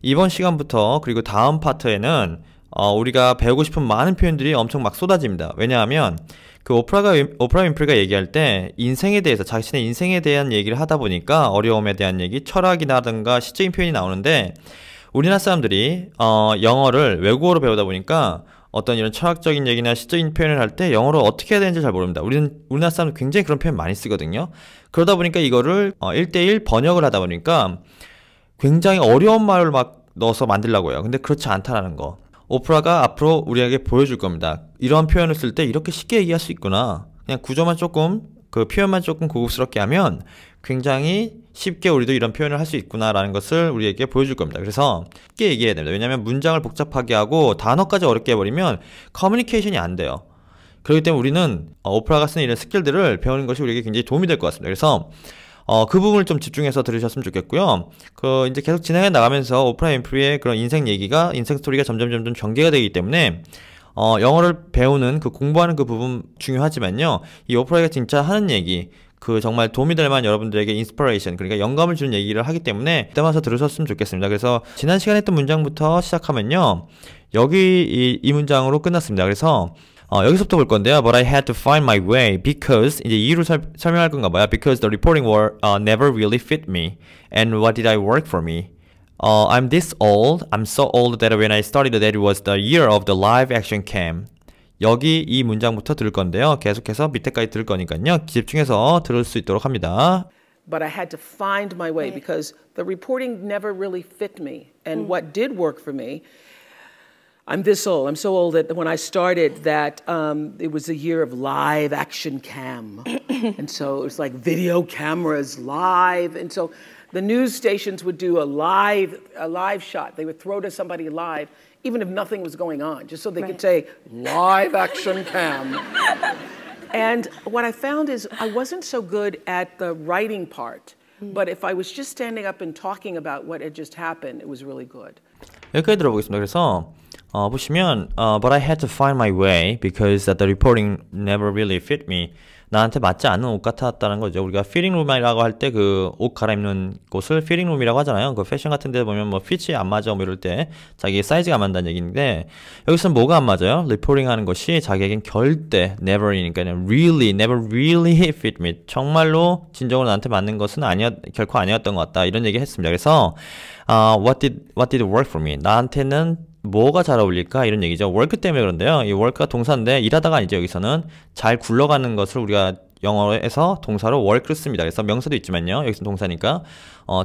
이번 시간부터 그리고 다음 파트에는 우리가 배우고 싶은 많은 표현들이 엄청 막 쏟아집니다. 왜냐하면 그 오프라 윈프리가 얘기할 때 인생에 대해서 자신의 인생에 대한 얘기를 하다 보니까 어려움에 대한 얘기, 철학이라든가 시적인 표현이 나오는데 우리나라 사람들이 영어를 외국어로 배우다 보니까 어떤 이런 철학적인 얘기나 시적인 표현을 할 때 영어로 어떻게 해야 되는지 잘 모릅니다. 우리나라 사람들 굉장히 그런 표현 많이 쓰거든요. 그러다 보니까 이거를 1대1 번역을 하다 보니까 굉장히 어려운 말을 막 넣어서 만들려고 해요. 근데 그렇지 않다라는 거. 오프라가 앞으로 우리에게 보여줄 겁니다. 이런 표현을 쓸 때 이렇게 쉽게 얘기할 수 있구나. 그냥 구조만 조금, 그 표현만 조금 고급스럽게 하면 굉장히 쉽게 우리도 이런 표현을 할 수 있구나라는 것을 우리에게 보여줄 겁니다. 그래서 쉽게 얘기해야 됩니다. 왜냐하면 문장을 복잡하게 하고 단어까지 어렵게 해버리면 커뮤니케이션이 안 돼요. 그렇기 때문에 우리는 오프라가 쓰는 이런 스킬들을 배우는 것이 우리에게 굉장히 도움이 될 것 같습니다. 그래서 그 부분을 좀 집중해서 들으셨으면 좋겠고요. 이제 계속 진행해 나가면서 오프라 윈프리의 그런 인생 얘기가, 인생 스토리가 점점 전개가 되기 때문에 영어를 배우는 공부하는 그 부분 중요하지만요. 이 오프라가 진짜 하는 얘기, 정말 도움이 될 만한 여러분들에게 인스피레이션, 그러니까 영감을 주는 얘기를 하기 때문에 그때 와서 들으셨으면 좋겠습니다. 그래서 지난 시간에 했던 문장부터 시작하면요. 여기 이 문장으로 끝났습니다. 그래서 여기서부터 볼 건데요. But I had to find my way because 이제 이유를 설명할 건가 봐요. Because the reporting work never really fit me. And what did I work for me? I'm this old. I'm so old that when I started that it was the year of the live action cam. 여기 이 문장부터 들을 건데요. 계속해서 밑에까지 들을 거니까요. 집중해서 들을 수 있도록 합니다. But I had to find my way because the reporting never really fit me. And what did work for me, I'm this old. I'm so old that when I started that it was a year of live action cam. And so it was like video cameras live. And so the news stations would do a live shot. They would throw to somebody live, even if nothing was going on, just so they could say, live action cam. And what I found is I wasn't so good at the writing part. But if I was just standing up and talking about what had just happened, it was really good. 여기까지 들어보겠습니다. 그래서 보시면 But I had to find my way because the reporting never really fit me. 나한테 맞지 않는 옷 같았다는 거죠. 우리가 피팅룸이라고 할 때 옷 갈아입는 곳을 피팅룸이라고 하잖아요. 패션 같은 데 보면 핏이 안 맞아 이럴 때 자기 사이즈가 안 맞는다는 얘기인데 여기서는 뭐가 안 맞아요? 리포팅 하는 것이 자기에겐 절대 never이니까 really, never really fit me. 정말로 진정으로 나한테 맞는 것은 결코 아니었던 것 같다. 이런 얘기 했습니다. 그래서 what did work for me? 나한테는 뭐가 잘 어울릴까? 이런 얘기죠. work 때문에 그런데요. 이 work가 동사인데 일하다가 아니죠. 여기서는 잘 굴러가는 것을 우리가 영어에서 동사로 work를 씁니다. 그래서 명사도 있지만요. 여기서는 동사니까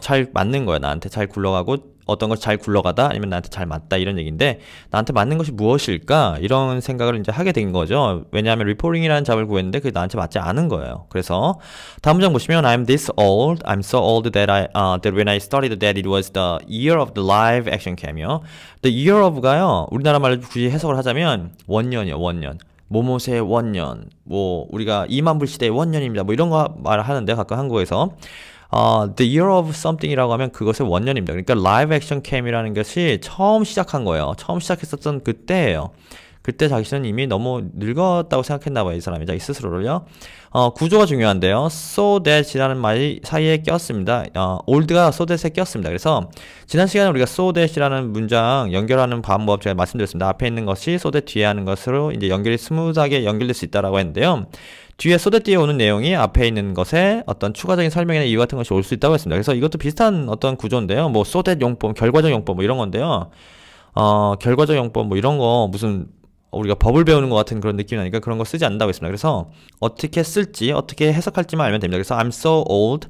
잘 맞는 거예요. 나한테 잘 굴러가고 어떤 것이 잘 굴러가다 아니면 나한테 잘 맞다 이런 얘기인데 나한테 맞는 것이 무엇일까? 이런 생각을 이제 하게 된 거죠. 왜냐하면 reporting이라는 잡을 구했는데 그게 나한테 맞지 않은 거예요. 그래서 다음 문장 보시면 I'm this old. I'm so old that that when I started that it was the year of the live action cam이요. The year of가요. 우리나라 말로 굳이 해석을 하자면 원년이요. 원년. 모모세의 원년. 우리가 이만불 시대의 원년입니다. 이런 거 말하는데 가끔 한국에서 the year of something이라고 하면 그것의 원년입니다. 그러니까 live action cam이라는 것이 처음 시작한 거예요. 처음 시작했었던 그때예요. 그때 자신은 이미 너무 늙었다고 생각했나 봐요. 이 사람이 자기 스스로를요. 구조가 중요한데요. so that이라는 말이 사이에 꼈습니다. old가 so that에 꼈습니다. 그래서 지난 시간에 우리가 so that이라는 문장 연결하는 방법 제가 말씀드렸습니다. 앞에 있는 것이 so that 뒤에 하는 것으로 이제 연결이 스무스하게 연결될 수 있다라고 했는데요. 뒤에 so that 뒤에 오는 내용이 앞에 있는 것에 어떤 추가적인 설명이나 이유 같은 것이 올 수 있다고 했습니다. 그래서 이것도 비슷한 어떤 구조인데요. so that 용법, 결과적 용법 이런 건데요. 결과적 용법 이런 거 무슨 우리가 법을 배우는 것 같은 그런 느낌이 나니까 그런 거 쓰지 않는다고 했습니다. 그래서 어떻게 쓸지 어떻게 해석할지만 알면 됩니다. 그래서 I'm so old.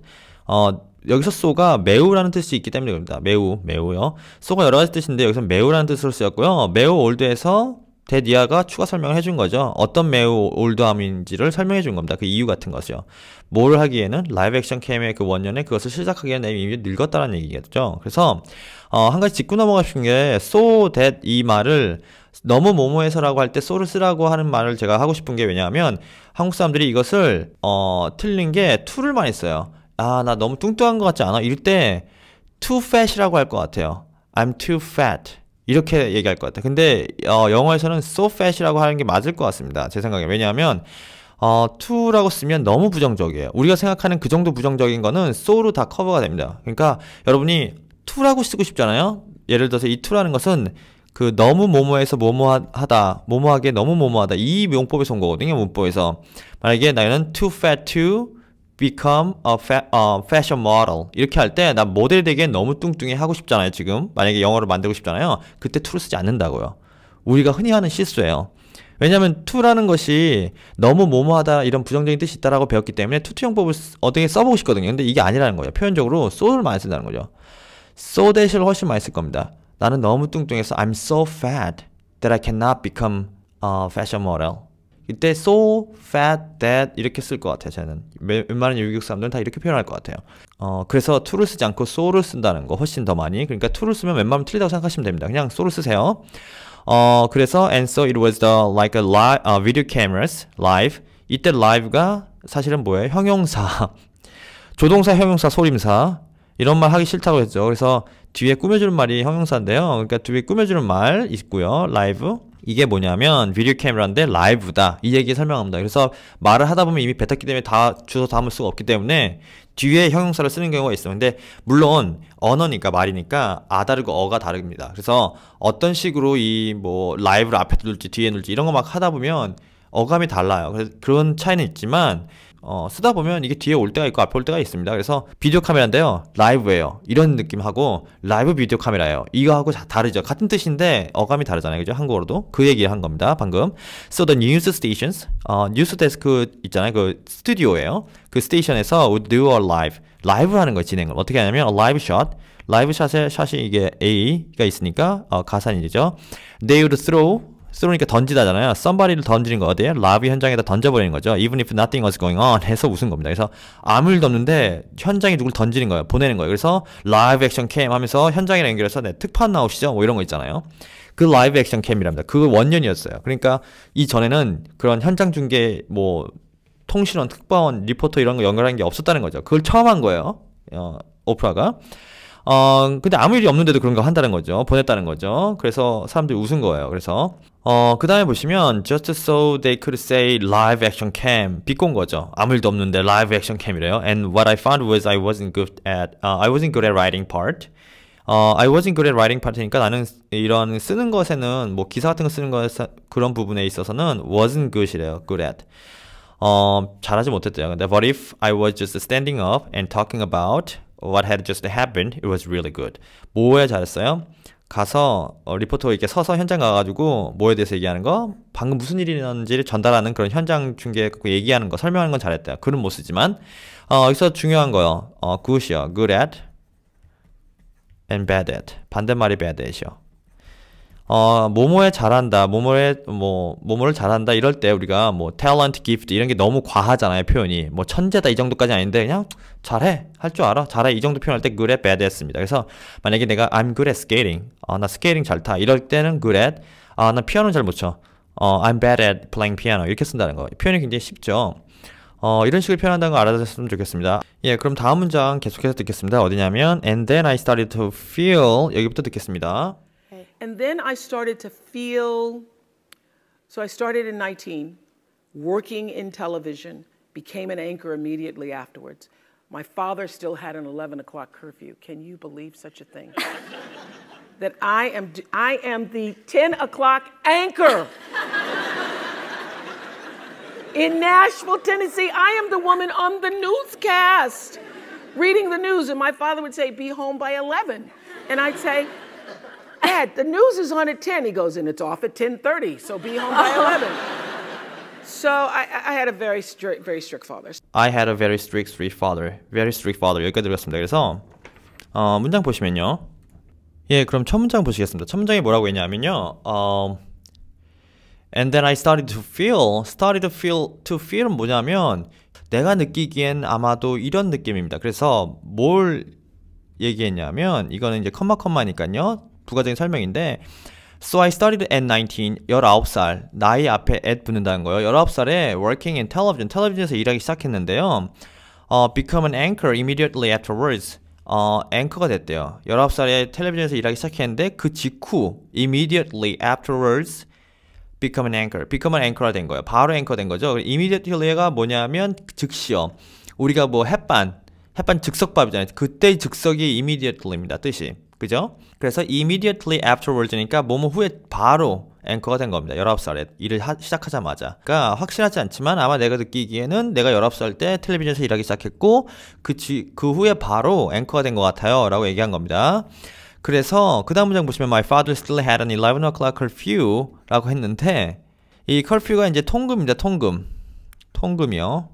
여기서 so가 매우라는 뜻이 있기 때문에 그럽니다. 매우요. so가 여러 가지 뜻인데 여기서 매우라는 뜻으로 쓰였고요. 매우 old에서 데디아가 추가 설명을 해준 거죠. 어떤 매우 올드함인지를 설명해 준 겁니다. 그 이유 같은 것이요. 뭘 하기에는 라이브 액션 캠의 그 원년에 그것을 시작하기에는 이미 늙었다는 얘기겠죠. 그래서 한 가지 짚고 넘어가 싶은 게 so that 이 말을 너무 뭐뭐해서라고 할 때 so를 쓰라고 하는 말을 제가 하고 싶은 게 왜냐하면 한국 사람들이 이것을 틀린 게 to를 많이 써요. 나 너무 뚱뚱한 것 같지 않아? 이럴 때 too fat이라고 할 것 같아요. I'm too fat. 이렇게 얘기할 것 같아요. 근데 영어에서는 so fat이라고 하는 게 맞을 것 같습니다. 제 생각에. 왜냐하면 to라고 쓰면 너무 부정적이에요. 우리가 생각하는 그 정도 부정적인 거는 so로 다 커버가 됩니다. 그러니까 여러분이 to라고 쓰고 싶잖아요. 예를 들어서 이 to라는 것은 그 너무 뭐뭐해서 뭐뭐하다, 뭐뭐하게 너무 뭐뭐하다 이 용법에서 온 거거든요. 문법에서 만약에 나는 too fat to become a fashion model 이렇게 할 때 나 모델 되기엔 너무 뚱뚱해 하고 싶잖아요. 지금 만약에 영어로 만들고 싶잖아요. 그때 to를 쓰지 않는다고요. 우리가 흔히 하는 실수예요. 왜냐하면 to라는 것이 너무 뭐뭐하다 이런 부정적인 뜻이 있다라고 배웠기 때문에 to 용법을 어떻게 써보고 싶거든요. 근데 이게 아니라는 거예요. 표현적으로 so를 많이 쓴다는 거죠. so that을 훨씬 많이 쓸 겁니다. 나는 너무 뚱뚱해서 I'm so fat that I cannot become a fashion model. 이때 so fat that 이렇게 쓸 것 같아요. 저는 웬만한 유교육 사람들은 다 이렇게 표현할 것 같아요. 그래서 to를 쓰지 않고 so를 쓴다는 거 훨씬 더 많이. 그러니까 to를 쓰면 웬만하면 틀리다고 생각하시면 됩니다. 그냥 so를 쓰세요. 그래서 and so it was like a live, video cameras live. 이때 live가 사실은 뭐예요? 형용사, 조동사, 형용사, 소림사 이런 말 하기 싫다고 했죠. 그래서 뒤에 꾸며주는 말이 형용사인데요. 그러니까 뒤에 꾸며주는 말 있고요. live 이게 뭐냐면 비디오 카메라인데 라이브다 이 얘기 설명합니다. 그래서 말을 하다 보면 이미 뱉었기 때문에 다 주워 담을 수가 없기 때문에 뒤에 형용사를 쓰는 경우가 있어요. 근데 물론 언어니까 말이니까 아 다르고 어가 다릅니다. 그래서 어떤 식으로 이 뭐 라이브를 앞에 둘지 뒤에 둘지 이런 거 막 하다 보면 어감이 달라요. 그래서 그런 차이는 있지만 쓰다 보면 이게 뒤에 올 때가 있고 앞에 올 때가 있습니다. 그래서 비디오 카메라인데요. 라이브예요. 이런 느낌하고 라이브 비디오 카메라예요. 이거하고 다르죠. 같은 뜻인데 어감이 다르잖아요. 그죠? 한국어로도. 그 얘기를 한 겁니다. 방금. So the news stations, 뉴스 데스크 있잖아요. 그 스튜디오예요. 그 스테이션에서 would do a live. 라이브 하는 거예요. 진행을. 어떻게 하냐면 a live shot. 라이브 샷이 이게 A가 있으니까 가산이죠. They would throw니까 던지다잖아요. somebody를 던지는 거 어디에? 라이브 현장에다 던져버리는 거죠. Even if nothing was going on 해서 웃은 겁니다. 그래서 아무 일도 없는데 현장에 누굴 던지는 거예요. 보내는 거예요. 그래서 live action cam 하면서 현장이랑 연결해서 네, 특판 나오시죠? 뭐 이런 거 있잖아요. 그 live action cam이랍니다. 그 원년이었어요. 그러니까 이전에는 그런 현장 중계 뭐 통신원, 특파원, 리포터 이런 거 연결하는 게 없었다는 거죠. 그걸 처음 한 거예요. 오프라가. 근데 아무 일이 없는데도 그런 거 한다는 거죠. 보냈다는 거죠. 그래서 사람들이 웃은 거예요. 그래서, 그 다음에 보시면, just so they could say live action cam. 비꼰 거죠. 아무 일도 없는데 live action cam이래요. And what I found was I wasn't good at writing part. I wasn't good at writing part니까 나는 이런 쓰는 것에는, 뭐 기사 같은 거 쓰는 것에 그런 부분에 있어서는 wasn't good이래요. good at. 잘하지 못했대요. 근데 but if I was just standing up and talking about what had just happened, it was really good. 뭐에 잘했어요? 가서 리포터가 이렇게 서서 현장 가가지고 뭐에 대해서 얘기하는 거, 방금 무슨 일이 일어났는지를 전달하는 그런 현장 중계 얘기하는 거, 설명하는 건 잘했대요. 글은 못 쓰지만 여기서 중요한 거요. good이요. good at and bad at. 반대말이 bad at이요. 뭐뭐에 잘한다, 뭐뭐를 잘한다 이럴 때 우리가 뭐 talent, gift 이런 게 너무 과하잖아요, 표현이. 뭐 천재다 이 정도까지 아닌데 그냥 잘해, 할 줄 알아, 잘해 이 정도 표현할 때 good at, bad at습니다. 그래서 만약에 내가 I'm good at skating, 나 스케이팅 잘 타, 이럴 때는 good at, 나 피아노 잘 못 쳐, I'm bad at playing piano 이렇게 쓴다는 거. 표현이 굉장히 쉽죠. 이런 식으로 표현한다는 거 알아두셨으면 좋겠습니다. 예, 그럼 다음 문장 계속해서 듣겠습니다. 어디냐면 and then I started to feel, 여기부터 듣겠습니다. And then I started to feel, so I started in 19, working in television, became an anchor immediately afterwards. My father still had an 11 o'clock curfew. Can you believe such a thing? That I am the 10 o'clock anchor. In Nashville, Tennessee, I am the woman on the newscast, reading the news, and my father would say, be home by 11. And I'd say, Dad, the news is on at 10. He goes, and it's off at 10:30, so be home by 11. So I had a very strict father. I had a very strict father. Very strict father. 여기까지 들었습니다. 그래서 문장 보시면요. 예, 그럼 첫 문장 보시겠습니다. 첫 문장이 뭐라고 했냐면요. And then I started to feel은 뭐냐면 내가 느끼기엔 아마도 이런 느낌입니다. 그래서 뭘 얘기했냐면 이거는 이제 컴마니까요. 부가적인 설명인데 So I started at 19, 19살 나이 앞에 at 붙는다는 거예요. 19살에 working in television, 텔레비전에서 일하기 시작했는데요. Become an anchor immediately afterwards. 앵커가 됐대요. 19살에 텔레비전에서 일하기 시작했는데 그 직후 immediately afterwards become an anchor가 된 거예요. 바로 앵커 된 거죠. immediately가 뭐냐면 즉시요. 우리가 뭐 햇반 즉석밥이잖아요. 그때의 즉석이 immediately입니다. 뜻이. 그죠? 그래서 immediately afterwards니까 뭐뭐 후에 바로 앵커가 된 겁니다. 19살에 일을 시작하자마자. 그러니까 확실하지 않지만 아마 내가 느끼기에는 내가 19살 때 텔레비전에서 일하기 시작했고 그 후에 바로 앵커가 된 것 같아요 라고 얘기한 겁니다. 그래서 그 다음 문장 보시면 My father still had an 11 o'clock curfew 라고 했는데 이 curfew가 이제 통금입니다. 통금이요.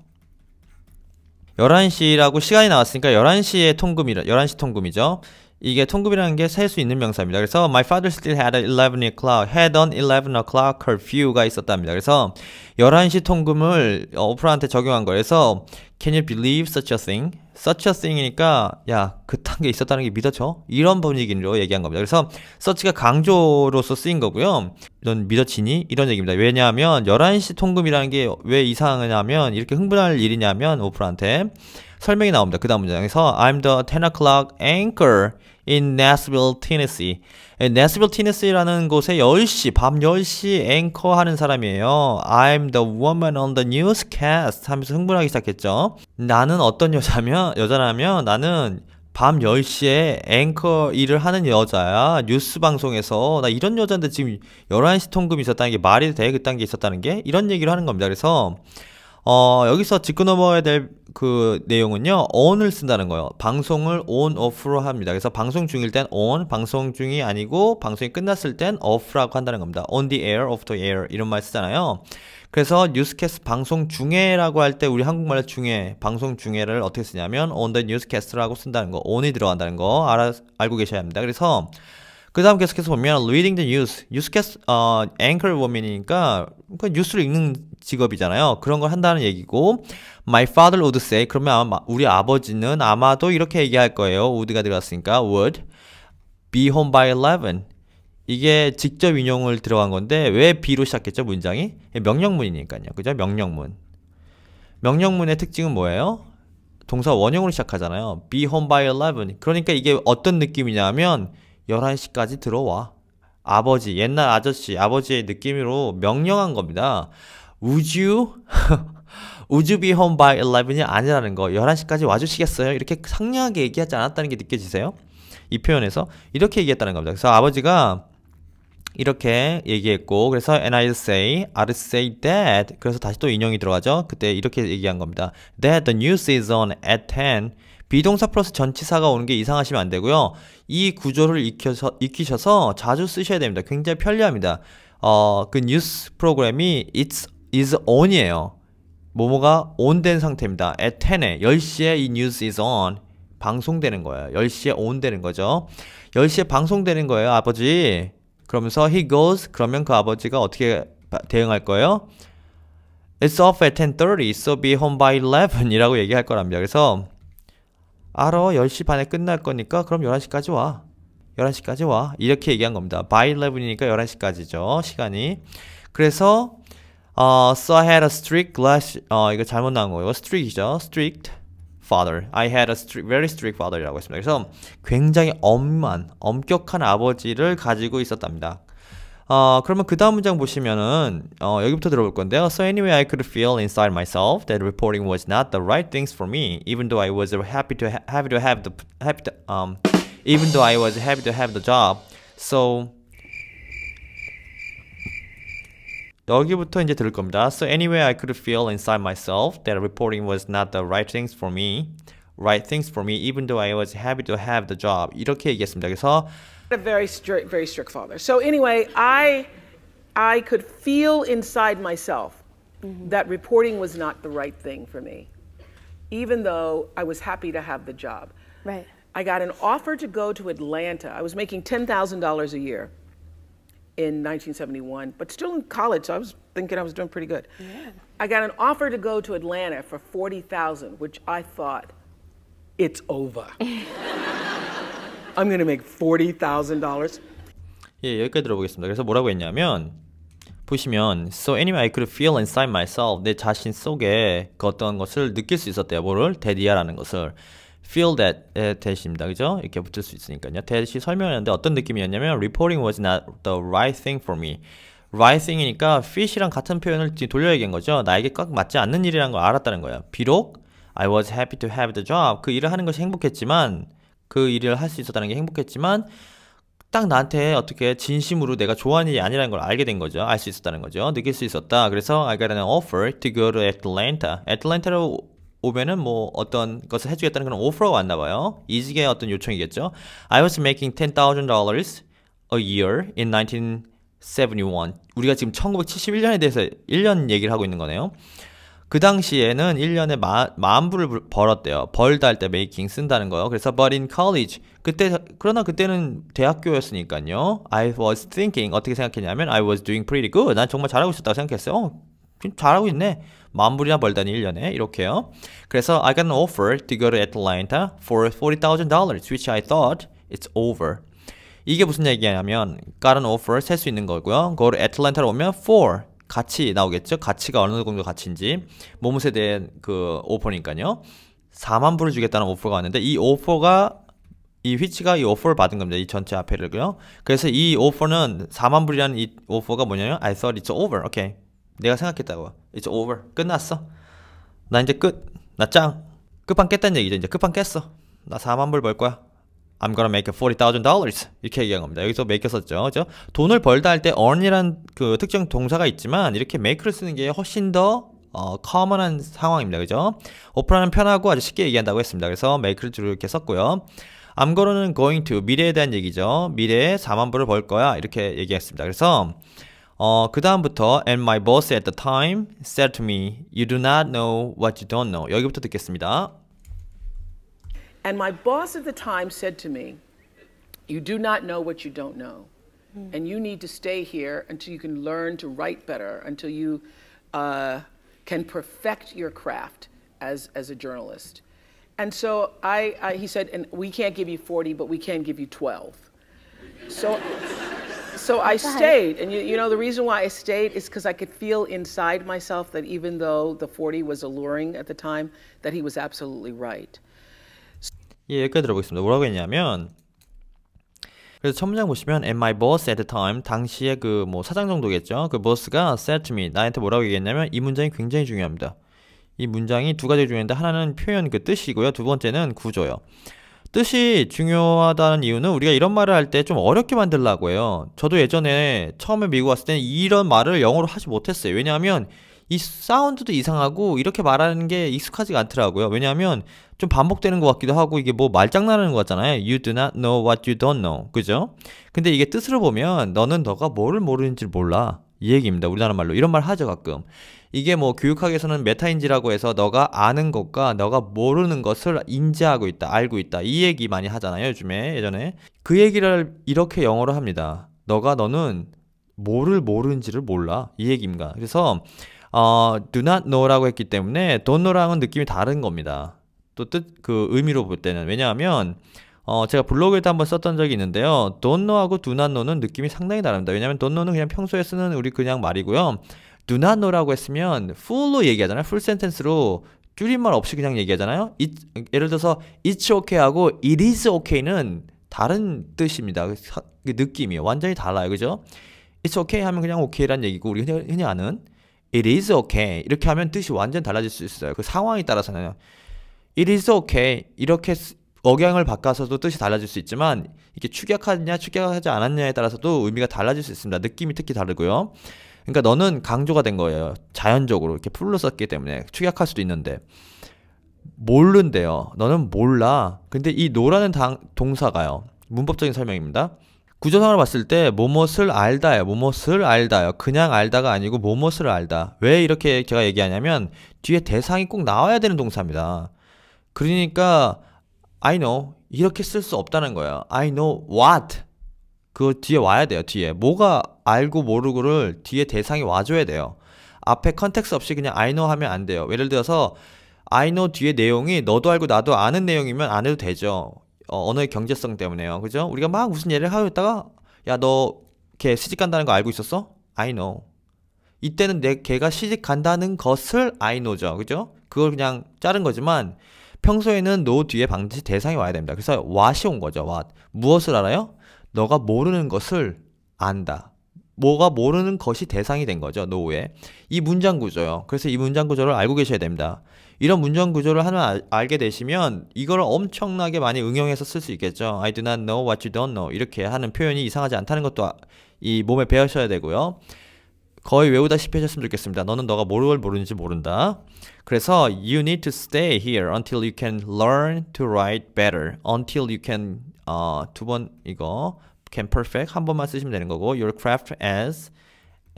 11시라고 시간이 나왔으니까 11시에 11시 통금이죠. 이게 통금이라는 게 셀 수 있는 명사입니다. 그래서 my father still had an 11 o'clock, had an 11 o'clock curfew가 있었답니다. 그래서 11시 통금을 오프라한테 적용한 거라서 can you believe such a thing? such a thing이니까 야, 그딴 게 있었다는 게 믿어져? 이런 분위기로 얘기한 겁니다. 그래서 such가 강조로서 쓰인 거고요. 넌 믿어지니? 이런 얘기입니다. 왜냐하면 11시 통금이라는 게 왜 이상하냐면 이렇게 흥분할 일이냐면 오프라한테 설명이 나옵니다. 그 다음 문장에서 I'm the 10 o'clock anchor in Nashville, Tennessee. Nashville, Tennessee라는 곳에 10시, 밤 10시 앵커 하는 사람이에요. I'm the woman on the newscast 하면서 흥분하기 시작했죠. 나는 어떤 여자라면 나는 밤 10시에 앵커 일을 하는 여자야. 뉴스 방송에서 나 이런 여자인데 지금 11시 통금이 있었다는 게 말이 돼? 그딴 게 있었다는 게? 이런 얘기를 하는 겁니다. 그래서 여기서 짚고 넘어야 될 그 내용은요, on을 쓴다는 거예요. 방송을 on, off로 합니다. 그래서 방송 중일 땐 on, 방송 중이 아니고 방송이 끝났을 땐 off라고 한다는 겁니다. on the air, off the air 이런 말 쓰잖아요. 그래서 뉴스캐스트 방송 중에라고 할 때 우리 한국말로 중에, 방송 중에를 어떻게 쓰냐면 on the newscast라고 쓴다는 거, on이 들어간다는 거 알고 계셔야 합니다. 그래서 그 다음 계속해서 보면 reading the news, 뉴스캐스트 앵커 woman이니까 그 뉴스를 읽는 직업이잖아요. 그런 걸 한다는 얘기고 my father would say, 그러면 아마 우리 아버지는 아마도 이렇게 얘기할 거예요. would가 들어갔으니까 would be home by 11. 이게 직접 인용을 들어간 건데 왜 be로 시작했죠? 문장이? 명령문이니까요. 그죠? 명령문. 명령문의 특징은 뭐예요? 동사 원형으로 시작하잖아요. be home by 11. 그러니까 이게 어떤 느낌이냐면 11시까지 들어와. 아버지, 옛날 아버지의 느낌으로 명령한 겁니다. Would you be home by 11이 아니라는 거. 11시까지 와주시겠어요? 이렇게 상냥하게 얘기하지 않았다는 게 느껴지세요? 이 표현에서 이렇게 얘기했다는 겁니다. 그래서 아버지가 이렇게 얘기했고, 그래서 and I'd say that. 그래서 다시 또 인용이 들어가죠. 그때 이렇게 얘기한 겁니다. That the news is on at 10. 비동사 플러스 전치사가 오는 게 이상하시면 안 되고요. 이 구조를 익히셔서 자주 쓰셔야 됩니다. 굉장히 편리합니다. 그 뉴스 프로그램이 is on이에요. 뭐뭐가 on 된 상태입니다. at 10에 10시에 이 news is on 방송되는 거예요. 10시에 on 되는 거죠. 10시에 방송되는 거예요, 아버지. 그러면서 he goes, 그러면 그 아버지가 어떻게 대응할 거예요? It's off at 10:30, so be home by 11 이라고 얘기할 거랍니다. 그래서 알아, 10시 반에 끝날 거니까 그럼 11시까지 와. 11시까지 와. 이렇게 얘기한 겁니다. by 11이니까 11시까지죠, 시간이. 그래서 so I had a strict glass, 이거 잘못 나온 거예요. strict이죠. strict father. I had a very strict father이라고 했습니다. 그래서 굉장히 엄격한 아버지를 가지고 있었답니다. 그러면 그 다음 문장 보시면은 여기부터 들어볼 건데요. So anyway, I could feel inside myself that reporting was not the right things for me, even though I was happy to have the job. So 여기부터 이제 들을 겁니다. So anyway, I could feel inside myself that reporting was not the right things for me, even though I was happy to have the job. 이렇게 얘기했습니다. 그래서 A very strict father. So anyway, I could feel inside myself that reporting was not the right thing for me, even though I was happy to have the job. Right. I got an offer to go to Atlanta. I was making $10,000 a year in 1971, but still in college, so I was thinking I was doing pretty good. Yeah. I got an offer to go to Atlanta for $40,000, which I thought, it's over. I'm going to make $40,000. 예, 여기까지 들어보겠습니다. 그래서 뭐라고 했냐면 보시면 So anyway, I could feel inside myself. 내 자신 속에 그 어떤 것을 느낄 수 있었대요. 뭐를? that이야라는 것을. feel that that입니다. 그죠? 이렇게 붙을 수 있으니까요. that이 설명하는데 어떤 느낌이었냐면 reporting was not the right thing for me. right thing이니까 fit이랑 같은 표현을 돌려 얘기한 거죠. 나에게 꽉 맞지 않는 일이라는 걸 알았다는 거예요. 비록 I was happy to have the job. 그 일을 하는 것이 행복했지만 그 일을 할 수 있었다는 게 행복했지만 딱 나한테 어떻게 진심으로 내가 좋아하는 일이 아니라는 걸 알게 된 거죠. 알 수 있었다는 거죠. 느낄 수 있었다. 그래서 I got an offer to go to Atlanta. 애틀랜타로 오면은 뭐 어떤 것을 해주겠다는 그런 오퍼가 왔나 봐요. 이직의 어떤 요청이겠죠. I was making $10,000 a year in 1971. 우리가 지금 1971년에 대해서 1년 얘기를 하고 있는 거네요. 그 당시에는 1년에 10,000불을 벌었대요. 벌다 할 때 making 쓴다는 거요. 그래서 but in college 그러나 그때는 대학교였으니까요. I was thinking 어떻게 생각했냐면 I was doing pretty good. 난 정말 잘하고 있었다고 생각했어요. 잘하고 있네. 10,000불이나 벌다니 1년에 이렇게요. 그래서 I got an offer to go to Atlanta for $40,000, which I thought it's over. 이게 무슨 얘기냐면 got an offer 셀 수 있는 거고요. go to Atlanta로 오면 for 가치 나오겠죠. 가치가 어느 정도 가치인지 모무스에 대한 그 오퍼니까요. 40,000불을 주겠다는 오퍼가 왔는데 이 오퍼가 이 휘치가 이 오퍼를 받은 겁니다. 이 전체 앞에를요. 그래서 이 오퍼는 40,000불이라는 이 오퍼가 뭐냐면 I thought it's over. 오케이. 내가 생각했다고. It's over. 끝났어. 나 이제 끝. 나 짱. 끝판 깼다는 얘기죠. 이제 끝판 깼어. 나 40,000불 벌 거야. I'm gonna make $40,000. 이렇게 얘기한 겁니다. 여기서 make 썼죠. 그죠? 돈을 벌다 할 때 earn이란 그 특정 동사가 있지만 이렇게 make를 쓰는 게 훨씬 더 common한 상황입니다. 그죠? 오프라는 편하고 아주 쉽게 얘기한다고 했습니다. 그래서 make를 주로 이렇게 썼고요. I'm going to 미래에 대한 얘기죠. 미래에 40,000불을 벌 거야. 이렇게 얘기했습니다. 그래서 그 다음부터 and my boss at the time said to me, you do not know what you don't know. 여기부터 듣겠습니다. And my boss at the time said to me, you do not know what you don't know. And you need to stay here until you can learn to write better, until you can perfect your craft as a journalist. And so he said, and we can't give you 40, but we can give you 12. So I stayed, and you know the reason why I stayed is because I could feel inside myself that even though the 40 was alluring at the time, that he was absolutely right. 예, 여기까지 들어보겠습니다. 뭐라고 했냐면 그래서 첫 문장 보시면 and my boss at the time 당시에 그 뭐 사장 정도겠죠. 그 boss가 said to me 나한테 뭐라고 얘기했냐면 이 문장이 굉장히 중요합니다. 이 문장이 두 가지 중요한데 하나는 표현 그 뜻이고요. 두 번째는 구조요. 뜻이 중요하다는 이유는 우리가 이런 말을 할 때 좀 어렵게 만들려고 해요. 저도 예전에 처음에 미국 왔을 때는 이런 말을 영어로 하지 못했어요. 왜냐하면 이 사운드도 이상하고 이렇게 말하는 게 익숙하지가 않더라고요. 왜냐하면 좀 반복되는 것 같기도 하고 이게 뭐 말장난하는 것 같잖아요. You do not know what you don't know. 그죠? 근데 이게 뜻으로 보면 너가 뭐를 모르는지 몰라. 이 얘기입니다. 우리나라 말로. 이런 말 하죠 가끔. 이게 뭐 교육학에서는 메타인지라고 해서 너가 아는 것과 너가 모르는 것을 인지하고 있다. 알고 있다. 이 얘기 많이 하잖아요. 요즘에 예전에. 그 얘기를 이렇게 영어로 합니다. 너는 뭐를 모르는지를 몰라. 이 얘기입니다. 그래서 do not know라고 했기 때문에 don't know랑은 느낌이 다른 겁니다. 또 그 의미로 볼 때는. 왜냐하면 제가 블로그에도 한번 썼던 적이 있는데요. don't know하고 do not know는 느낌이 상당히 다릅니다. 왜냐하면 don't know는 그냥 평소에 쓰는 우리 그냥 말이고요. do not know라고 했으면 full로 얘기하잖아요. full sentence로 줄임말 없이 그냥 얘기하잖아요. 예를 들어서 it's okay 하고 it is okay는 다른 뜻입니다. 느낌이 완전히 달라요. 그죠? it's okay 하면 그냥 okay란 얘기고 우리 흔히 아는 it is okay 이렇게 하면 뜻이 완전 달라질 수 있어요. 그 상황에 따라서는 it is okay 이렇게 억양을 바꿔서도 뜻이 달라질 수 있지만 이게 축약하냐 축약하지 않았냐에 따라서도 의미가 달라질 수 있습니다. 느낌이 특히 다르고요. 그러니까 너는 강조가 된 거예요. 자연적으로 이렇게 풀로 썼기 때문에 축약할 수도 있는데 모른대요. 너는 몰라. 근데 이 no라는 동사가요. 문법적인 설명입니다. 구조상을 봤을 때 뭐뭇을 알다요. 뭐뭇을 알다요. 그냥 알다가 아니고 뭐뭇을 알다. 왜 이렇게 제가 얘기하냐면 뒤에 대상이 꼭 나와야 되는 동사입니다. 그러니까 I know 이렇게 쓸 수 없다는 거예요. I know what 그 뒤에 와야 돼요. 뒤에 뭐가 알고 모르고를 뒤에 대상이 와줘야 돼요. 앞에 컨텍스트 없이 그냥 I know 하면 안 돼요. 예를 들어서 I know 뒤에 내용이 너도 알고 나도 아는 내용이면 안 해도 되죠. 언어의 경제성 때문에요. 그죠? 우리가 막 무슨 얘기를 하고 있다가 야 너 걔 시집 간다는 거 알고 있었어? I know. 이때는 걔가 시집 간다는 것을 I know죠. 그죠? 그걸 그냥 자른 거지만 평소에는 no 뒤에 반드시 대상이 와야 됩니다. 그래서 what이 온 거죠. what. 무엇을 알아요? 너가 모르는 것을 안다. 뭐가 모르는 것이 대상이 된 거죠. know에. 이 문장 구조요. 그래서 이 문장 구조를 알고 계셔야 됩니다. 이런 문장 구조를 하나 알게 되시면 이걸 엄청나게 많이 응용해서 쓸 수 있겠죠. I do not know what you don't know. 이렇게 하는 표현이 이상하지 않다는 것도 이 몸에 배우셔야 되고요. 거의 외우다시피 하셨으면 좋겠습니다. 너는 너가 뭘 모르는지 모른다. 그래서 you need to stay here until you can learn to write better. until you can 두 번 이거 can perfect 한 번만 쓰시면 되는 거고 your craft as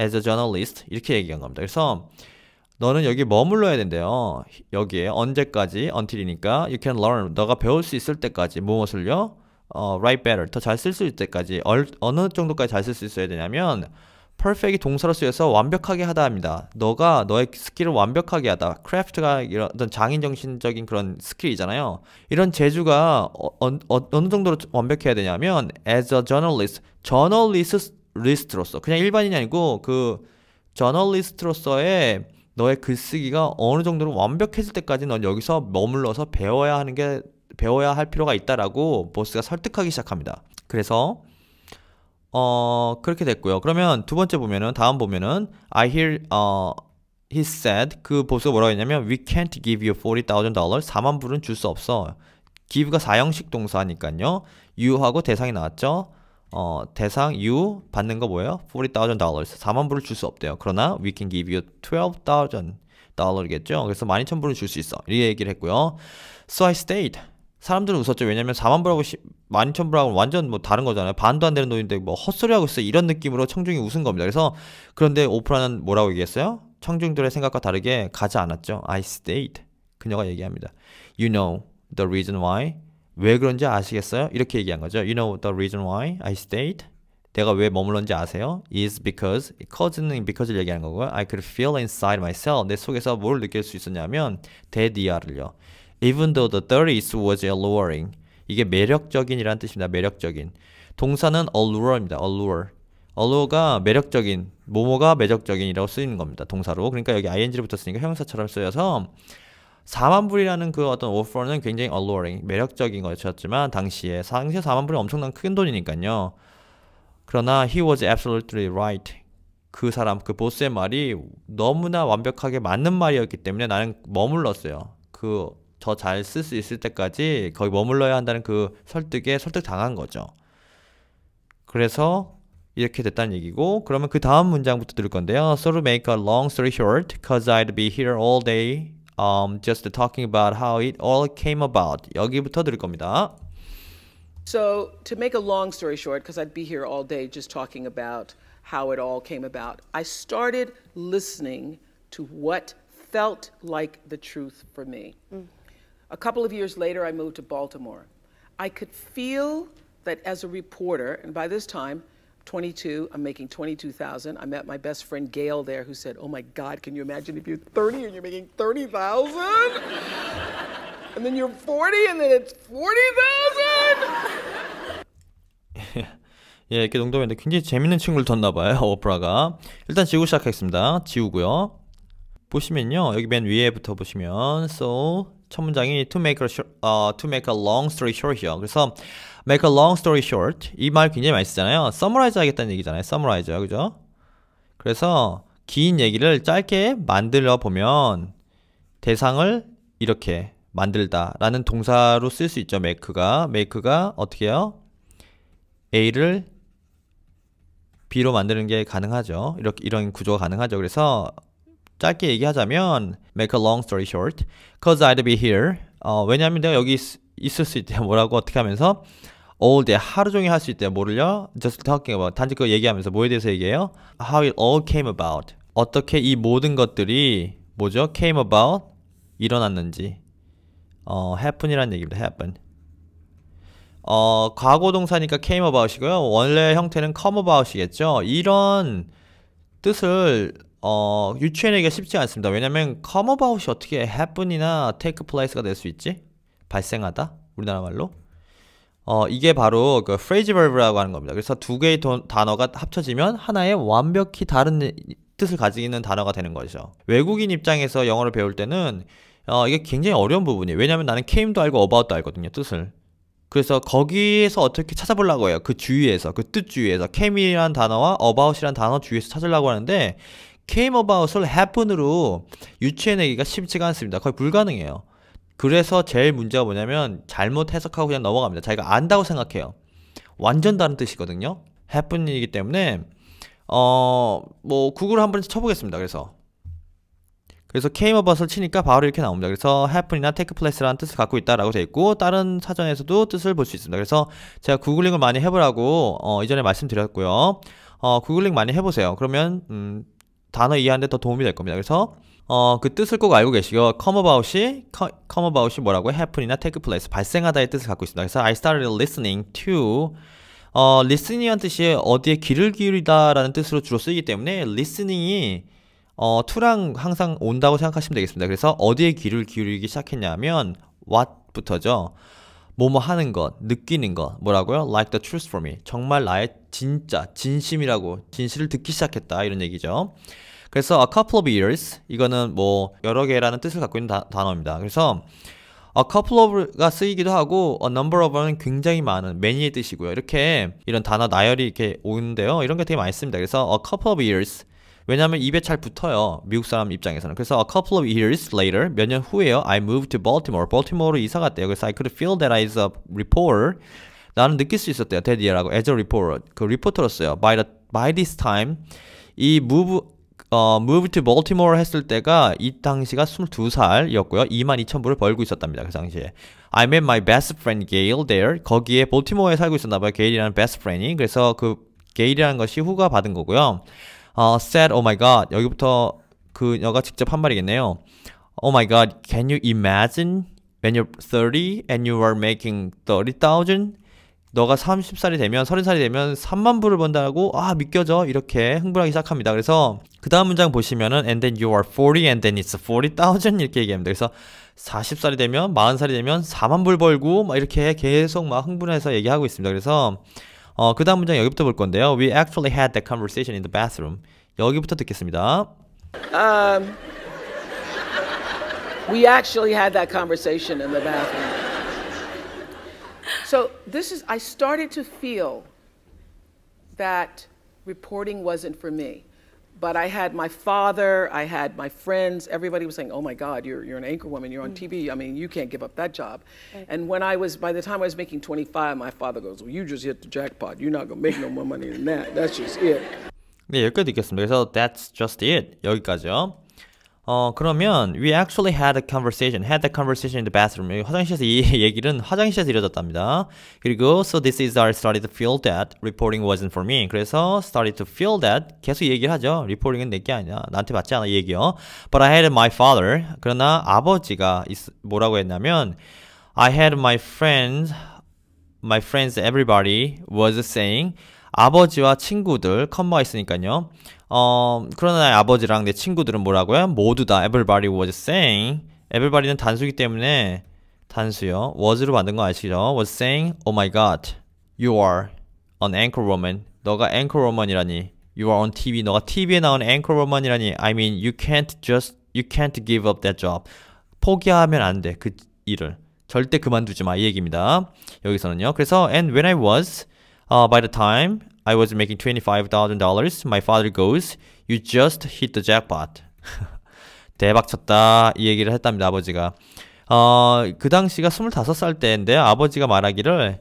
a journalist 이렇게 얘기한 겁니다. 그래서 너는 여기 머물러야 된대요. 여기에 언제까지 until이니까 you can learn 너가 배울 수 있을 때까지 무엇을요? write better 더 잘 쓸 수 있을 때까지 어느 정도까지 잘 쓸 수 있어야 되냐면 perfect이 동사로 쓰여서 완벽하게 하다 합니다. 너가 너의 스킬을 완벽하게 하다. craft가 이런 어떤 장인정신적인 그런 스킬이잖아요. 이런 재주가 어느 정도로 완벽해야 되냐면 as a journalist, 저널리스트로서 그냥 일반인이 아니고 그 저널리스트로서의 너의 글쓰기가 어느 정도로 완벽해질 때까지 넌 여기서 머물러서 배워야 할 필요가 있다라고 보스가 설득하기 시작합니다. 그래서 그렇게 됐고요. 그러면 두 번째 보면은 다음 보면은 I hear he said 그 보스가 뭐라고 했냐면 we can't give you $40,000 4만 불은 줄 수 없어. give가 사형식 동사니까요. you하고 대상이 나왔죠. 대상 you 받는 거 뭐예요? $40,000 4만 불을 줄 수 없대요. 그러나 we can give you $12,000겠죠. 그래서 12,000불을 줄 수 있어. 이 얘기를 했고요. So I stayed. 사람들은 웃었죠. 왜냐면 4만 불하고 12,000불하고 완전 뭐 다른 거잖아요. 반도 안 되는 돈인데 뭐 헛소리하고 있어. 이런 느낌으로 청중이 웃은 겁니다. 그래서 그런데 오프라는 뭐라고 얘기했어요? 청중들의 생각과 다르게 가지 않았죠. I stayed. 그녀가 얘기합니다. You know the reason why. 왜 그런지 아시겠어요? 이렇게 얘기한 거죠. You know the reason why I stayed. 내가 왜 머물렀는지 아세요? Is because. cause는 because를 얘기하는 거고요. I could feel inside myself. 내 속에서 뭘 느낄 수 있었냐면 대디아를요. Even though the thirties was alluring. 이게 매력적인이라는 뜻입니다. 매력적인. 동사는 allure입니다. allure. allure가 매력적인, 뭐뭐가 매력적인이라고 쓰이는 겁니다. 동사로. 그러니까 여기 ing를 붙였으니까 형용사처럼 쓰여서 4만 불이라는 그 어떤 오퍼는 굉장히 alluring, 매력적인 것이었지만 당시에 4만 불이 엄청난 큰 돈이니까요. 그러나 he was absolutely right. 그 사람, 그 보스의 말이 너무나 완벽하게 맞는 말이었기 때문에 나는 머물렀어요. 더 잘 쓸 수 있을 때까지 거기 머물러야 한다는 그 설득에 설득당한 거죠. 그래서 이렇게 됐다는 얘기고, 그러면 그 다음 문장부터 들을 건데요. So to make a long story short, cause I'd be here all day just talking about how it all came about. 여기부터 들을 겁니다. So, to make a long story short, because I'd be here all day just talking about how it all came about, I started listening to what felt like the truth for me. A couple of years later, I moved to Baltimore. I could feel that as a reporter, and by this time, 22, I'm making 22,000. I met my best friend Gail there who said, oh my God, can you imagine if you're 30 and you're making 30,000? And then you're 40 and then it's 40,000? 예, 이렇게 농담했는데 굉장히 재밌는 친구를 뒀나 봐요, 오프라가. 일단 지우고 시작하겠습니다. 지우고요. 보시면요, 여기 맨 위에부터 보시면 so 첫 문장이 to make a long story short이요. 그래서 make a long story short 이 말 굉장히 많이 쓰잖아요. summarize 하겠다는 얘기잖아요. summarize요, 그죠? 그래서 긴 얘기를 짧게 만들어 보면 대상을 이렇게 만들다라는 동사로 쓸 수 있죠. make가 어떻게 해요? A를 B로 만드는 게 가능하죠. 이런 구조가 가능하죠. 그래서 짧게 얘기하자면 make a long story short, cause I'd be here. 왜냐하면 내가 여기 있을 수 있대요. 뭐라고 어떻게 하면서 all day 하루 종일 할 수 있대요. 뭐를요? Just talking about. 단지 그거 얘기하면서 뭐에 대해서 얘기해요? How it all came about. 어떻게 이 모든 것들이 뭐죠? came about 일어났는지. happen이라는 얘기입니다. happen. 과거 동사니까 came about이고요. 원래 형태는 come about이겠죠. 이런 뜻을 유추해내기가 쉽지 않습니다. 왜냐면 come about이 어떻게 happen이나 take place가 될 수 있지? 발생하다? 우리나라 말로? 이게 바로 그 phrase verb라고 하는 겁니다. 그래서 두 개의 단어가 합쳐지면 하나의 완벽히 다른 뜻을 가지고 있는 단어가 되는 거죠. 외국인 입장에서 영어를 배울 때는 이게 굉장히 어려운 부분이에요. 왜냐면 나는 came도 알고 about도 알거든요, 뜻을. 그래서 거기에서 어떻게 찾아보려고 해요. 그 주위에서, 그 뜻 주위에서 came이란 단어와 about이란 단어 주위에서 찾으려고 하는데 came about을 happen으로 유추해내기가 쉽지가 않습니다. 거의 불가능해요. 그래서 제일 문제가 뭐냐면 잘못 해석하고 그냥 넘어갑니다. 자기가 안다고 생각해요. 완전 다른 뜻이거든요. happen이기 때문에 뭐 구글 한번 쳐보겠습니다. 그래서 came about을 치니까 바로 이렇게 나옵니다. 그래서 happen이나 take place라는 뜻을 갖고 있다라고 되어 있고 다른 사전에서도 뜻을 볼 수 있습니다. 그래서 제가 구글링을 많이 해보라고 이전에 말씀드렸고요. 구글링 많이 해보세요. 그러면 단어 이해하는데 더 도움이 될 겁니다. 그래서 그 뜻을 꼭 알고 계시고 come about이 뭐라고요? happen이나 take place, 발생하다의 뜻을 갖고 있습니다. 그래서 I started listening to listening이라는 뜻이 어디에 귀를 기울이다 라는 뜻으로 주로 쓰이기 때문에 listening이 to랑 항상 온다고 생각하시면 되겠습니다. 그래서 어디에 귀를 기울이기 시작했냐면 what부터죠. 뭐뭐 하는 것, 느끼는 것, 뭐라고요? Like the truth for me. 정말 나의 진짜, 진심이라고, 진실을 듣기 시작했다. 이런 얘기죠. 그래서 a couple of years, 이거는 뭐 여러 개라는 뜻을 갖고 있는 단어입니다. 그래서 a couple of가 쓰이기도 하고 a number of는 굉장히 많은, many의 뜻이고요. 이렇게 이런 단어 나열이 이렇게 오는데요. 이런 게 되게 많이 씁니다. 그래서 a couple of years, 왜냐면 입에 잘 붙어요. 미국 사람 입장에서는. 그래서 a couple of years later, 몇 년 후에요. I moved to Baltimore. 발티모어로 이사 갔대요. 그래서 I could feel that I was a reporter. 나는 느낄 수 있었대요. that year라고. as a reporter. 그 리포터로서요. By this time, 이 move to Baltimore 했을 때가 이 당시가 22살이었고요. 22,000불을 벌고 있었답니다. 그 당시에. I met my best friend Gail there. 거기에 볼티모어에 살고 있었나봐요. 게일이라는 best friend이. 그래서 그 게일이라는 것이 후가 받은 거고요. said, oh my god. 여기부터 그녀가 직접 한 말이겠네요. Oh my god, can you imagine when you're 30 and you are making 30,000? 너가 30살이 되면, 30살이 되면 3만 불을 번다고, 믿겨져. 이렇게 흥분하기 시작합니다. 그래서 그 다음 문장 보시면은 and then you are 40 and then it's 40,000 이렇게 얘기합니다. 그래서 40살이 되면, 40살이 되면 4만 불 벌고 막 이렇게 계속 막 흥분해서 얘기하고 있습니다. 그래서 그 다음 문장 여기부터 볼 건데요. We actually had that conversation in the bathroom. 여기부터 듣겠습니다. We actually had that conversation in the bathroom. So I started to feel that reporting wasn't for me. But I had my father, I had my friends, everybody was saying, oh my God, you're an anchor woman, you're on TV, I mean, you can't give up that job. Right. And by the time I was making 25, my father goes, well, you just hit the jackpot. You're not going to make no more money than that. That's just it. 네, 여기까지 듣겠습니다. 그래서 that's just it. 여기까지요. 그러면 we actually had that conversation in the bathroom. 화장실에서 이 얘기는 화장실에서 이루어졌답니다. 그리고 so this is I started to feel that reporting wasn't for me. 그래서 started to feel that 계속 얘기를 하죠. reporting은 내게 아니야. 나한테 맞지 않아 이 얘기요. But I had my father. 그러나 아버지가 뭐라고 했냐면 I had my friends everybody was saying 아버지와 친구들, 컴마가 있으니까요. 그러나 나의 아버지랑 내 친구들은 뭐라고요? 모두 다 everybody was saying. everybody는 단수기 때문에 단수요. was로 만든 거 아시죠? was saying, oh my god, you are an anchor woman. 너가 anchor woman이라니. You are on TV. 너가 TV에 나오는 anchor woman이라니. I mean, you can't give up that job. 포기하면 안 돼. 그 일을. 절대 그만두지 마. 이 얘기입니다. 여기서는요. 그래서 and when I was by the time I was making $25,000, my father goes, you just hit the jackpot. 대박 쳤다. 이 얘기를 했답니다, 아버지가. 그 당시가 25살 때인데 아버지가 말하기를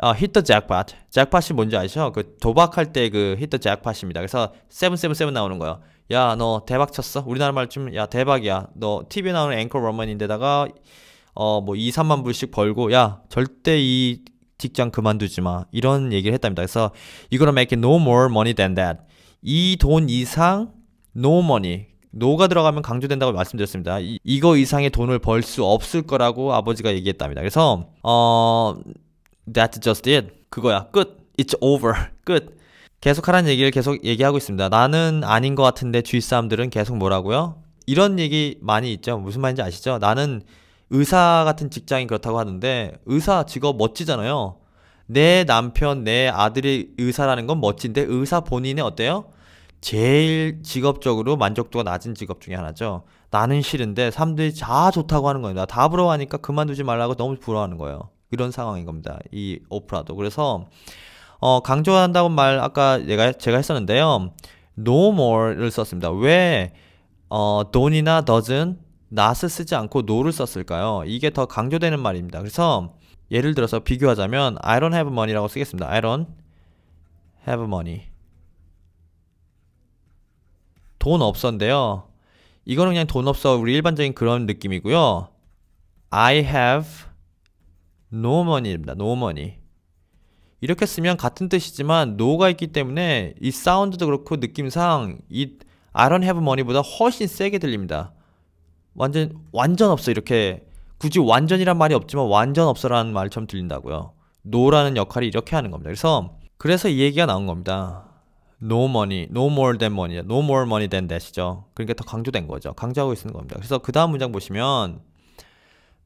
hit the jackpot. 잭팟이 뭔지 아시죠? 그 도박할 때 그 hit the jackpot입니다. 그래서 777 나오는 거예요. 야, 너 대박 쳤어? 우리나라 말 좀, 야, 대박이야. 너 TV에 나오는 앵커 워먼인데다가 뭐 2, 3만 불씩 벌고, 야, 절대 이 직장 그만두지 마. 이런 얘기를 했답니다. 그래서 You're gonna make no more money than that. 이 돈 이상 no money. no가 들어가면 강조된다고 말씀드렸습니다. 이거 이상의 돈을 벌 수 없을 거라고 아버지가 얘기했답니다. 그래서 That's just it. 그거야. 끝. It's over. 끝. 계속 하라는 얘기를 계속 얘기하고 있습니다. 나는 아닌 것 같은데 주위 사람들은 계속 뭐라고요? 이런 얘기 많이 있죠. 무슨 말인지 아시죠? 나는 의사 같은 직장이 그렇다고 하는데 의사 직업 멋지잖아요. 내 남편, 내 아들이 의사라는 건 멋진데 의사 본인은 어때요? 제일 직업적으로 만족도가 낮은 직업 중에 하나죠. 나는 싫은데 사람들이 다 좋다고 하는 거예요. 나 다 부러워하니까 그만두지 말라고 너무 부러워하는 거예요. 이런 상황인 겁니다. 이 오프라도. 그래서 강조한다고 말 아까 제가 했었는데요. no more를 썼습니다. 왜 don't이나 doesn't, not을 쓰지 않고 no를 썼을까요? 이게 더 강조되는 말입니다. 그래서 예를 들어서 비교하자면 I don't have money라고 쓰겠습니다. I don't have money. 돈 없어인데요. 이거는 그냥 돈 없어 우리 일반적인 그런 느낌이고요. I have no money입니다. no money. 이렇게 쓰면 같은 뜻이지만 no가 있기 때문에 이 사운드도 그렇고 느낌상 이 I don't have money보다 훨씬 세게 들립니다. 완전 없어. 이렇게 굳이 완전이란 말이 없지만 완전 없어라는 말처럼 들린다고요. no라는 역할이 이렇게 하는 겁니다. 그래서 이 얘기가 나온 겁니다. no money, no more than money, no more money than that이죠. 그러니까 더 강조된 거죠. 강조하고 있는 겁니다. 그래서 그 다음 문장 보시면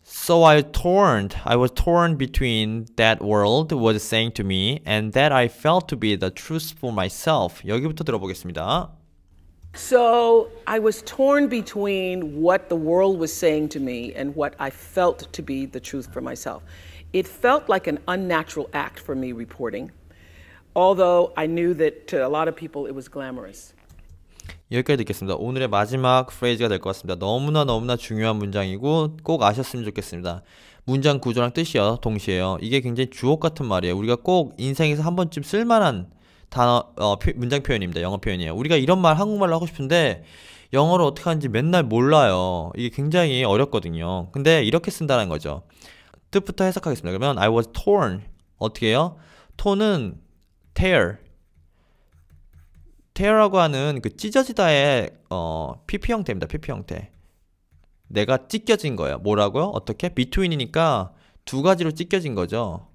So I was torn between that world was saying to me and that I felt to be the truth for myself. 여기부터 들어보겠습니다. So I was torn between what the world was saying to me and what I felt to be the truth for myself. It felt like an unnatural act for me reporting, although I knew that to a lot of people it was glamorous. 여기까지 듣겠습니다. 오늘의 마지막 프레이즈가 될 것 같습니다. 너무나 중요한 문장이고 꼭 아셨으면 좋겠습니다. 문장 구조랑 뜻이요 동시에요. 이게 굉장히 주옥 같은 말이에요. 우리가 꼭 인생에서 한 번쯤 쓸만한 단어, 문장 표현입니다. 영어 표현이에요. 우리가 이런 말 한국말로 하고 싶은데 영어로 어떻게 하는지 맨날 몰라요. 이게 굉장히 어렵거든요. 근데 이렇게 쓴다는 거죠. 뜻부터 해석하겠습니다. 그러면 I was torn. 어떻게 해요? torn은 tear. tear라고 하는 그 찢어지다의 PP 형태입니다. PP 형태. 내가 찢겨진 거예요. 뭐라고요? 어떻게? between이니까 두 가지로 찢겨진 거죠.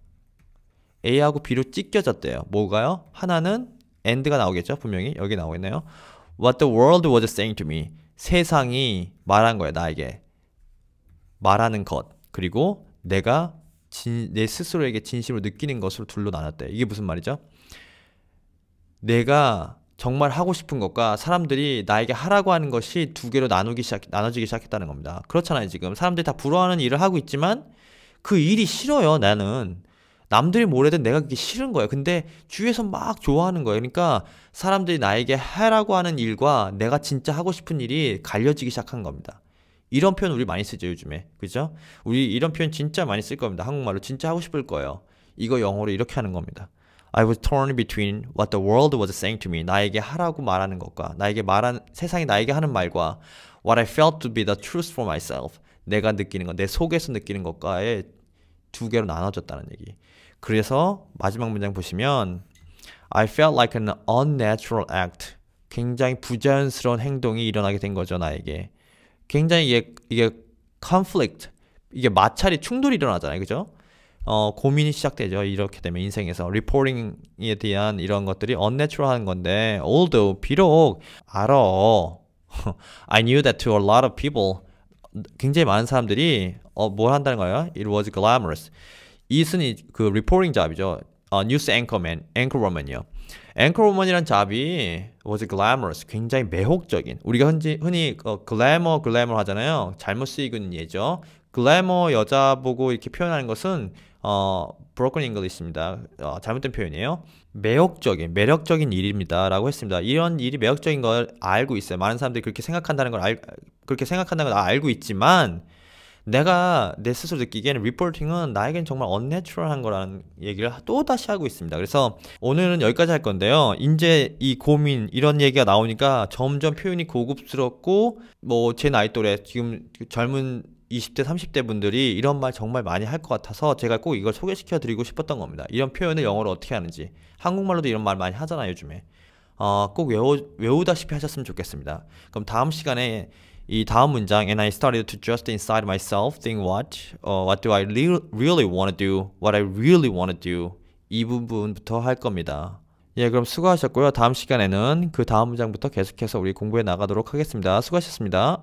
A하고 B로 찢겨졌대요. 뭐가요? 하나는 and가 나오겠죠? 분명히 여기 나오겠네요. What the world was saying to me. 세상이 말한 거예요. 나에게. 말하는 것. 그리고 내가 내 스스로에게 진심으로 느끼는 것으로 둘로 나눴대요. 이게 무슨 말이죠? 내가 정말 하고 싶은 것과 사람들이 나에게 하라고 하는 것이 두 개로 나눠지기 시작했다는 겁니다. 그렇잖아요. 지금 사람들이 다 부러워하는 일을 하고 있지만 그 일이 싫어요. 나는 남들이 뭐래든 내가 그게 싫은 거예요. 근데 주위에서 막 좋아하는 거예요. 그러니까 사람들이 나에게 하라고 하는 일과 내가 진짜 하고 싶은 일이 갈려지기 시작한 겁니다. 이런 표현 우리 많이 쓰죠, 요즘에. 그죠? 우리 이런 표현 진짜 많이 쓸 겁니다. 한국말로 진짜 하고 싶을 거예요. 이거 영어로 이렇게 하는 겁니다. I was torn between what the world was saying to me. 나에게 하라고 말하는 것과 세상이 나에게 하는 말과 what I felt to be the truth for myself. 내가 느끼는 것, 내 속에서 느끼는 것과의 두 개로 나눠졌다는 얘기. 그래서 마지막 문장 보시면 I felt like an unnatural act. 굉장히 부자연스러운 행동이 일어나게 된 거죠, 나에게. 굉장히 이게 conflict, 이게 마찰이 충돌이 일어나잖아요, 그죠? 고민이 시작되죠. 이렇게 되면 인생에서 리포팅에 대한 이런 것들이 unnatural한 건데, although 비록 알아, I knew that to a lot of people, 굉장히 많은 사람들이 뭘 한다는 거예요? It was glamorous. 이것은 그 리포팅 잡이죠. 뉴스 앵커woman이요. 앵커woman이란 잡이 was glamorous, 굉장히 매혹적인. 우리가 흔히 글래머 하잖아요. 잘못 쓰이는 예죠. 글래머 여자 보고 이렇게 표현하는 것은 broken English입니다. 잘못된 표현이에요. 매력적인 일입니다 라고 했습니다. 이런 일이 매력적인 걸 알고 있어요. 많은 사람들이 그렇게 생각한다는 걸 알고 있지만 내가 내 스스로 느끼기에는 리포팅은 나에겐 정말 unnatural한 거라는 얘기를 또 다시 하고 있습니다. 그래서 오늘은 여기까지 할 건데요. 이제 이 고민 이런 얘기가 나오니까 점점 표현이 고급스럽고 뭐 제 나이 또래 지금 젊은 20대 30대 분들이 이런 말 정말 많이 할 것 같아서 제가 꼭 이걸 소개시켜 드리고 싶었던 겁니다. 이런 표현을 영어로 어떻게 하는지. 한국말로도 이런 말 많이 하잖아요, 요즘에. 꼭 외우다시피 하셨으면 좋겠습니다. 그럼 다음 시간에 이 다음 문장 And I started to just inside myself think what do I really want to do, what I really want to do, 이 부분부터 할 겁니다. 예, 그럼 수고하셨고요. 다음 시간에는 그 다음 문장부터 계속해서 우리 공부해 나가도록 하겠습니다. 수고하셨습니다.